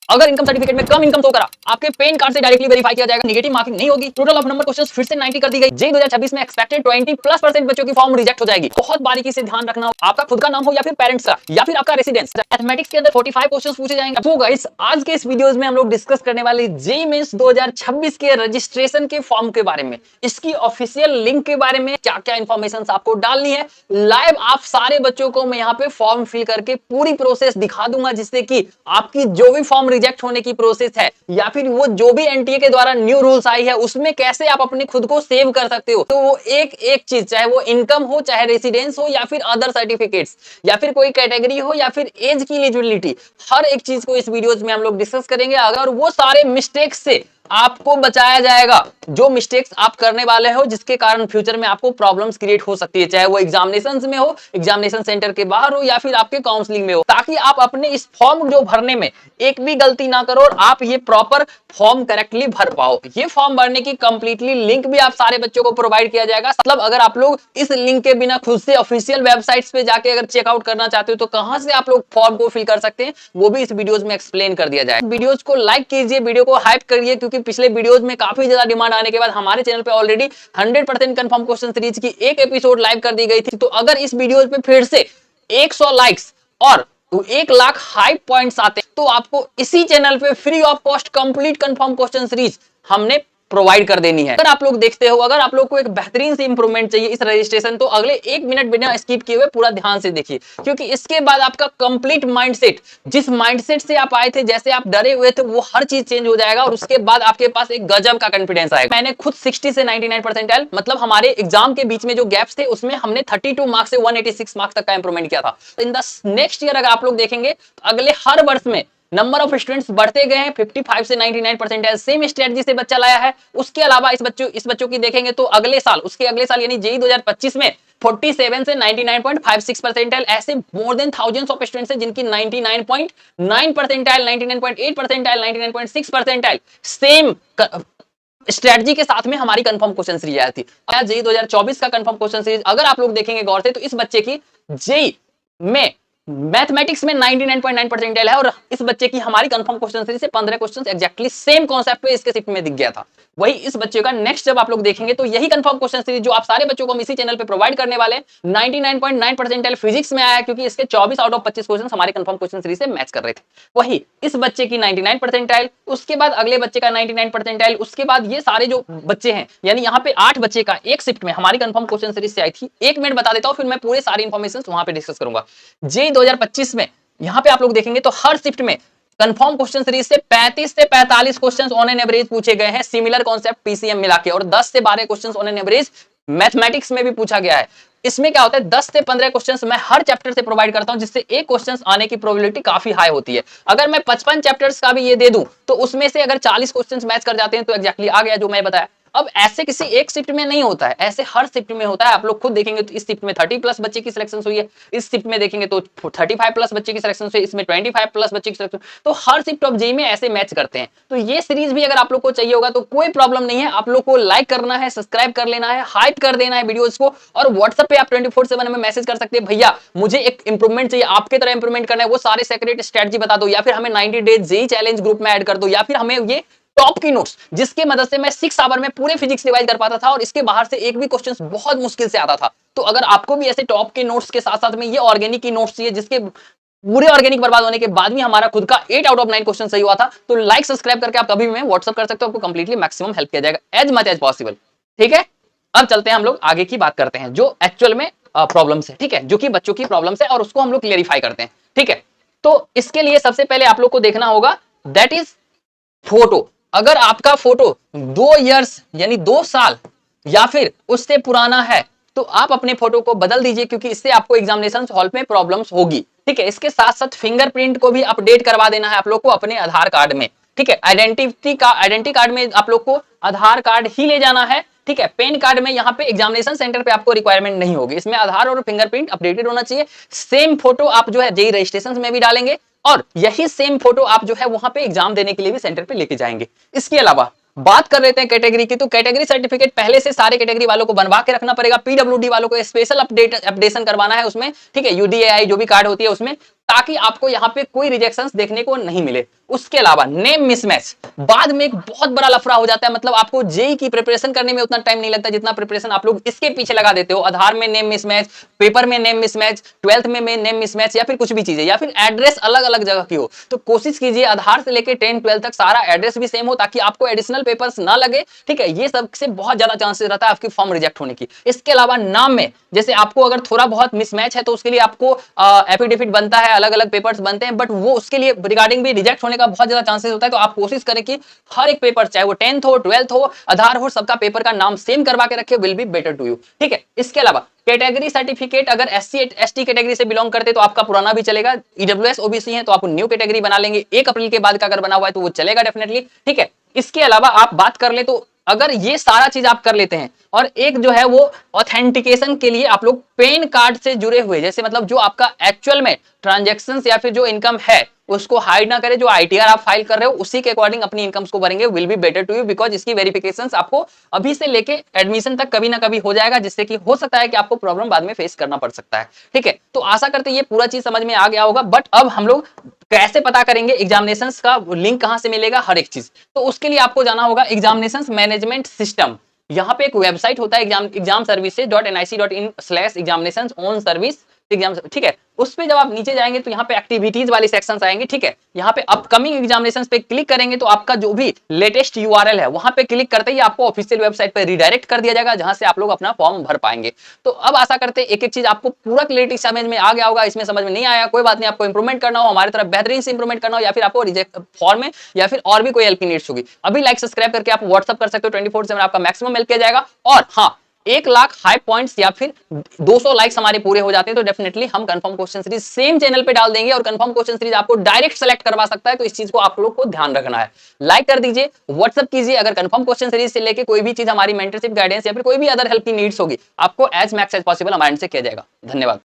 अगर income certificate में कम income show करा, आपके पैन कार्ड से डायरेक्टली वेरीफाई किया जाएगा, नेगेटिव मार्किंग नहीं होगी। टोटल ऑफ नंबर क्वेश्चंस फिर से 90 कर दी गई। जेईई 2026 में एक्सपेक्टेड 20+% बच्चों की फॉर्म रिजेक्ट हो जाएगी। बहुत बारीकी से ध्यान रखना, आपका खुद का नाम हो या फिर पेरेंट्स का या फिर आपका रेसिडेंस। मैथमेटिक्स के अंदर 45 क्वेश्चंस पूछे जाएंगे। तो गाइस आज के इस वीडियोस में हम लोग डिस्कस करने वाले जेईई मेंस 2026 के रजिस्ट्रेशन के फॉर्म के बारे में, इसकी ऑफिशियल लिंक के बारे में, क्या-क्या इंफॉर्मेशन आपको डालनी है। लाइव आप सारे बच्चों को मैं यहाँ पे फॉर्म फिल करके पूरी प्रोसेस दिखा दूंगा, जिससे कि आपकी जो भी फॉर्म रिजेक्ट होने की प्रोसेस है या फिर वो जो भी एनटीए के द्वारा न्यू रूल्स आई है उसमें कैसे आप अपने खुद को सेव कर सकते हो। तो वो एक एक चीज, चाहे वो इनकम हो, चाहे रेसिडेंस हो या फिर अदर सर्टिफिकेट्स या फिर कोई कैटेगरी हो या फिर एज की एलिजिबिलिटी, हर एक चीज को इस वीडियोस में हम लोग डिस्कस करेंगे। अगर वो सारे मिस्टेक्स से आपको बचाया जाएगा, जो मिस्टेक्स आप करने वाले हो जिसके कारण फ्यूचर में आपको प्रॉब्लम्स क्रिएट हो सकती है, चाहे वो एग्जामिनेशंस में हो, एग्जामिनेशन सेंटर के बाहर हो या फिर आपके काउंसलिंग में हो, ताकि आप अपने इस फॉर्म जो भरने में एक भी गलती ना करो और आप ये प्रॉपर फॉर्म करेक्टली भर पाओ। ये फॉर्म भरने की कंप्लीटली लिंक भी आप सारे बच्चों को प्रोवाइड किया जाएगा। मतलब अगर आप लोग इस लिंक के बिना खुद से ऑफिशियल वेबसाइट्स पे जाके अगर चेकआउट करना चाहते हो तो कहां से आप लोग फॉर्म को फिल कर सकते हैं, वो भी इस वीडियोस में एक्सप्लेन कर दिया जाए। वीडियोस को लाइक कीजिए, वीडियो को हाइप करिए, क्योंकि पिछले वीडियोस में काफी ज्यादा डिमांड आने के बाद हमारे चैनल पे ऑलरेडी 100% कंफर्म क्वेश्चन सीरीज की एक एपिसोड लाइव कर दी गई थी। तो अगर इस वीडियोस पे फिर से 100 लाइक्स और 1 लाख हाइप पॉइंट्स आते तो आपको इसी चैनल पे free of cost complete confirm question series हमने प्रोवाइड कर देनी है। अगर आप लोग देखते हो, अगर आप लोग को एक बेहतरीन से इंप्रूवमेंट चाहिए इस रजिस्ट्रेशन, तो अगले 1 मिनट बिना स्किप किए हुए पूरा ध्यान से देखिए, क्योंकि इसके बाद आपका कंप्लीट माइंडसेट, जिस माइंडसेट से आप आए थे, जैसे आप डरे हुए थे, वो हर चीज चेंज हो जाएगा और उसके बाद आपके पास एक गजब का कॉन्फिडेंस आएगा। मैंने खुद 60 से 99 परसेंटाइल, मतलब हमारे एग्जाम के बीच में जो गैप्स थे उसमें हमने 32 मार्क्स से 186 मार्क्स तक का इंप्रूवमेंट किया था। इन द नेक्स्ट ईयर अगर आप लोग देखेंगे, अगले हर वर्ष में नंबर ऑफ स्टूडेंट्स बढ़ते गए हैं। 55 से 99 परसेंटाइल सेम स्ट्रेटजी से बच्चा लाया है। उसके अलावा इस बच्चों की देखेंगे तो अगले साल, उसके अगले साल यानी जेईई 2025 में 47 से 99.56 परसेंटाइल, ऐसे more than thousands of students हैं जिनकी 99.9 percentile, 99.8 percentile, 99.6 percentile same strategy के साथ में हमारी कंफर्म क्वेश्चन सीरीज आई थी। जेईई 2024 का कंफर्म क्वेश्चन सीरीज अगर आप लोग देखेंगे गौर से, तो इस बच्चे की जेईई में मैथमेटिक्स में 99.9 परसेंटाइल है और इस बच्चे की हमारी कंफर्म क्वेश्चन सीरीज से 15 क्वेश्चंस एग्जैक्टली सेम कॉन्सेप्ट पे इसके शिफ्ट में दिख गया था। वही इस बच्चे का नेक्स्ट जब आप लोग देखेंगे तो यही कंफर्म क्वेश्चन सीरीज जो आप सारे बच्चों को हम इसी चैनल पे प्रोवाइड करने वाले हैं, 99.9 परसेंटाइल फिजिक्स में आया है, क्योंकि इसके 24 आउट ऑफ 25 क्वेश्चंस हमारे कंफर्म क्वेश्चन सीरीज से मैच कर रहे थे। वही इस बच्चे की 99 परसेंटाइल, उसके बाद अगले बच्चे का 99 परसेंटाइल, उसके बाद ये सारे जो बच्चे हैं, यानी यहाँ पे 8 बच्चे का एक शिफ्ट में हमारी कंफर्म क्वेश्चन सीरीज से आई थी। 1 मिनट बता देता हूँ, फिर मैं पूरे सारी इंफॉर्मेशन वहां पे डिस्कस करूंगा। जेईई 2025 में यहां पे आप लोग देखेंगे तो हर शिफ्ट में कंफर्म क्वेश्चन सीरीज से 35 से 45 क्वेश्चंस ऑन एन एवरेज पूछे गए हैं, सिमिलर कॉन्सेप्ट पीसीएम मिला के, और 10 से 12 questions on an average mathematics में भी पूछा गया है। इसमें क्या होता है, 10 से 15 क्वेश्चंस मैं हर चैप्टर से प्रोवाइड करता हूं, जिससे एक क्वेश्चंस आने की प्रोबेबिलिटी काफी हाई होती है। अगर मैं 55 चैप्टर्स का भी ये दे दूं तो उसमें से अगर 40 क्वेश्चंस मैच कर जाते हैं तो एग्जैक्टली आ गया जो मैं बताया। अब ऐसे किसी एक शिफ्ट में नहीं होता है, ऐसे हर शिफ्ट में होता है। आप लोग खुद देखेंगे तो इस शिफ्ट में 30 प्लस बच्चे की सिलेक्शन हुई है, इस शिफ्ट में देखेंगे तो 35 प्लस बच्चे की सिलेक्शन हुई है, इसमें 25 प्लस बच्चे की सिलेक्शन। तो हर शिफ्ट ऑफ जेईई में ऐसे मैच करते हैं। तो ये सीरीज भी अगर आप लोग को चाहिए होगा तो कोई प्रॉब्लम नहीं है, आप लोग को लाइक करना है, सब्सक्राइब कर लेना है, हाइप कर देना है वीडियोस को, और व्हाट्सएप पे आप 24/7 में मैसेज कर सकते हैं, भैया मुझे एक इंप्रूवमेंट चाहिए, आपके तरह इंप्रूवमेंट करना है, वो सारे सेक्रेट स्ट्रेटजी बता दो, या फिर हमें 90 डेज जेईई चैलेंज ग्रुप में ऐड कर दो, या फिर हमें ये टॉप की नोट्स जिसके मदद से मैं 6 आवर में पूरे फिजिक्स रिवाइज कर पाता था और इसके बाहर से एक भी क्वेश्चन बहुत मुश्किल से आता था। तो अगर आपको भी ऐसे टॉप के नोट्स के साथ साथ में ये ऑर्गेनिक की नोट्स चाहिए, जिसके पूरे ऑर्गेनिक बर्बाद होने के बाद भी हमारा खुद का 8 आउट ऑफ 9 क्वेश्चन सही हुआ था, तो लाइक सब्सक्राइब करके आप कभी भी व्हाट्सएप कर सकते हो, आपको कंप्लीटली मैक्सिमम हेल्प किया जाएगा एज मच एज पॉसिबल। ठीक है, अब चलते हैं हम लोग आगे की बात करते हैं जो एक्चुअल में प्रॉब्लम्स है, ठीक है, जो कि बच्चों की प्रॉब्लम्स है और उसको हम लोग क्लियरिफाई करते हैं। ठीक है, तो इसके लिए सबसे पहले आप लोग को देखना होगा दैट इज फोटो। अगर आपका फोटो 2 इयर्स यानी 2 साल या फिर उससे पुराना है तो आप अपने फोटो को बदल दीजिए, क्योंकि इससे आपको एग्जामिनेशन हॉल में प्रॉब्लम्स होगी। ठीक है, इसके साथ साथ फिंगरप्रिंट को भी अपडेट करवा देना है आप लोग को अपने आधार कार्ड में। ठीक है, आइडेंटिटी कार्ड में आप लोग को आधार कार्ड ही ले जाना है। ठीक है, पैन कार्ड में यहाँ पे एग्जामिनेशन सेंटर पे आपको रिक्वायरमेंट नहीं होगी, इसमें आधार और फिंगरप्रिंट अपडेटेड होना चाहिए। सेम फोटो आप जो है जेईई रजिस्ट्रेशन में भी डालेंगे और यही सेम फोटो आप जो है वहां पे एग्जाम देने के लिए भी सेंटर पे लेके जाएंगे। इसके अलावा बात कर लेते हैं कैटेगरी की, तो कैटेगरी सर्टिफिकेट पहले से सारे कैटेगरी वालों को बनवा के रखना पड़ेगा। पीडब्ल्यूडी वालों को स्पेशल अपडेशन करवाना है उसमें। ठीक है, यूडीएआई जो भी कार्ड होती है उसमें ताकि आपको यहाँ पे कोई रिजेक्शंस देखने को नहीं मिले। उसके अलावा नेम मिसमैच बाद में एक बहुत बड़ा लफड़ा हो जाता है, मतलब आपको जेई की प्रिपरेशन करने में उतना टाइम नहीं लगता जितना प्रिपरेशन आप लोग इसके पीछे लगा देते हो। आधार में नेम मिसमैच, पेपर में नेम मिसमैच, 12th में नेम मिसमैच, या फिर कुछ भी चीजें, या फिर एड्रेस अलग अलग जगह की हो, तो कोशिश कीजिए आधार से लेकर 10 12 तक सारा एड्रेस भी सेम हो ताकि आपको एडिशनल पेपर्स ना लगे। ठीक है, ये सबसे बहुत ज्यादा चांसेस रहता है आपकी फॉर्म रिजेक्ट होने की। इसके अलावा नाम में जैसे आपको अगर थोड़ा बहुत मिसमैच है तो उसके लिए आपको एफिडेविट बनता है, अलग अलग पेपर्स बनते हैं, बट वो उसके लिए रिगार्डिंग भी रिजेक्ट होने का बहुत ज्यादा चांसेस होता है। तो आप कोशिश करें कि हर एक पेपर, चाहे वो 10th हो, 12th हो, आधार हो, सबका पेपर का नाम सेम करवा के रखे, will be better to you. ठीक है, इसके अलावा कैटेगरी सर्टिफिकेट, अगर एससी एसटी कैटेगरी से बिलोंग करते तो आपका पुराना भी चलेगा। ईडब्ल्यूएस ओबीसी है तो आप न्यू कैटेगरी बना लेंगे, 1 अप्रैल के बाद का अगर बना हुआ है तो वो चलेगा डेफिनेटली। ठीक है, इसके अलावा आप बात कर ले तो अगर ये सारा चीज आप कर लेते हैं और एक जो है वो ऑथेंटिकेशन के लिए आप लोग पैन कार्ड से जुड़े हुए, जैसे मतलब जो आपका एक्चुअल में ट्रांजैक्शंस या फिर जो इनकम है उसको हाइड ना करें, जो आईटीआर आप फाइल कर रहे हो उसी के अकॉर्डिंग अपनी इनकम्स को भरेंगे, will be better to you, because इसकी वेरिफिकेशंस आपको अभी से लेके एडमिशन तक कभी ना कभी हो जाएगा, जिससे कि हो सकता है कि आपको प्रॉब्लम बाद में फेस करना पड़ सकता है। ठीक है, तो आशा करते ये पूरा चीज समझ में आ गया होगा। बट अब हम लोग कैसे पता करेंगे एग्जामिनेशंस का लिंक कहां से मिलेगा, हर एक चीज, तो उसके लिए आपको जाना होगा एग्जामिनेशंस मैनेजमेंट सिस्टम। यहाँ पे एक वेबसाइट होता है exam services.nic.in/examinations on service exam. ठीक है, उस पे जब आप नीचे जाएंगे तो यहाँ पे एक्टिविटीज वाली सेक्शंस आएंगे। ठीक है, यहाँ पे अपकमिंग एग्जामिनेशंस पे क्लिक करेंगे तो आपका जो भी लेटेस्ट यूआरएल है वहां पे क्लिक करते ही आपको ऑफिशियल वेबसाइट पे रिडायरेक्ट कर दिया जाएगा, जहां से आप लोग अपना फॉर्म भर पाएंगे। तो अब आशा करते हैं एक एक चीज आपको पूरा क्लियरिटी समझ में आ गया होगा। इसमें समझ में नहीं आया कोई बात नहीं, आपको इंप्रूवमेंट करना हो, हमारी तरफ बेहतरीन से इंप्रूवमेंट करना हो, या फिर आपको रिजेक्ट फॉर्म में या फिर और भी कोई हेल्प की नीड्स होगी, अभी लाइक सब्सक्राइब करके आप व्हाट्सअप कर सकते हो। 24/7 आपका मैक्सिमम हेल्प किया जाएगा। और हाँ, 1 लाख हाई पॉइंट्स या फिर 200 लाइक्स हमारे पूरे हो जाते हैं तो डेफिनेटली हम confirm question series same channel पे डाल देंगे, और कंफर्म क्वेश्चन सीरीज आपको डायरेक्ट सेलेक्ट करवा सकता है। तो इस चीज को आप लोग को ध्यान रखना है। लाइक कर दीजिए, व्हाट्सअप कीजिए, अगर कंफर्म क्वेश्चन सीरीज से लेके कोई भी चीज हमारी मेंटरशिप गाइडेंस या फिर कोई भी अदर हेल्प की नीड्स होगी, आपको एज मैक्स एज पॉसिबल हमारे से किया जाएगा। धन्यवाद।